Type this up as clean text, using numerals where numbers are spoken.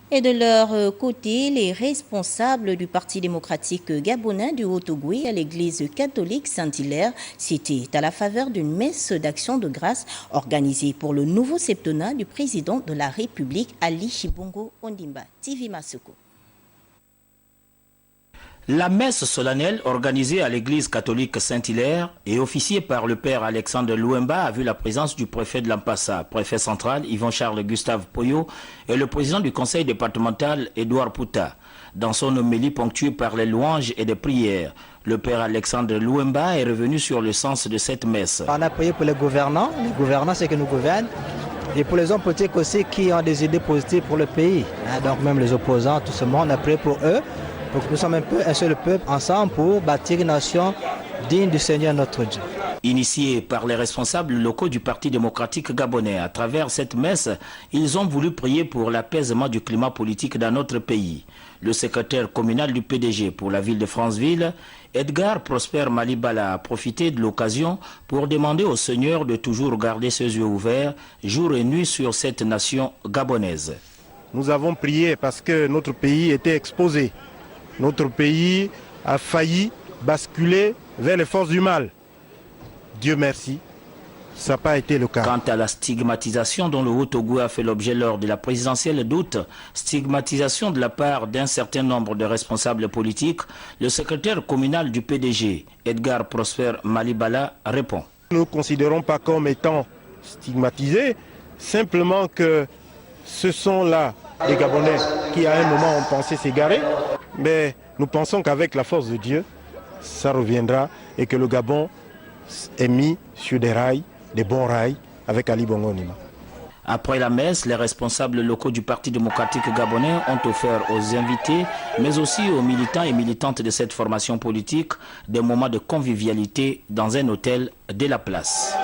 Et de leur côté, les responsables du Parti démocratique gabonais du Haut-Ogooué à l'église catholique Saint-Hilaire, c'était à la faveur d'une messe d'action de grâce organisée pour le nouveau septennat du président de la République, Ali Chibongo Ondimba. TV Masuko. La messe solennelle organisée à l'église catholique Saint-Hilaire et officiée par le père Alexandre Louemba a vu la présence du préfet de l'Ampassa, préfet central Yvon-Charles Gustave Poyo et le président du conseil départemental Édouard Pouta. Dans son homélie ponctuée par les louanges et des prières, le père Alexandre Louemba est revenu sur le sens de cette messe. On a prié pour les gouvernants c'est que nous gouvernent, et pour les hommes politiques aussi qui ont des idées positives pour le pays. Donc même les opposants, tout ce monde, on a prié pour eux. Donc nous sommes un seul peuple ensemble pour bâtir une nation digne du Seigneur notre Dieu. Initiés par les responsables locaux du Parti démocratique gabonais, à travers cette messe, ils ont voulu prier pour l'apaisement du climat politique dans notre pays. Le secrétaire communal du PDG pour la ville de Franceville, Edgar Prosper Malibala, a profité de l'occasion pour demander au Seigneur de toujours garder ses yeux ouverts, jour et nuit, sur cette nation gabonaise. Nous avons prié parce que notre pays était exposé. Notre pays a failli basculer vers les forces du mal. Dieu merci, ça n'a pas été le cas. Quant à la stigmatisation dont le Haut-Ogooué a fait l'objet lors de la présidentielle d'août, stigmatisation de la part d'un certain nombre de responsables politiques, le secrétaire communal du PDG, Edgar Prosper Malibala, répond. Nous ne considérons pas comme étant stigmatisés, simplement que ce sont là des Gabonais qui à un moment ont pensé s'égarer, mais nous pensons qu'avec la force de Dieu, ça reviendra et que le Gabon est mis sur des rails, des bons rails, avec Ali Bongo Ondimba. Après la messe, les responsables locaux du Parti démocratique gabonais ont offert aux invités, mais aussi aux militants et militantes de cette formation politique, des moments de convivialité dans un hôtel de la place.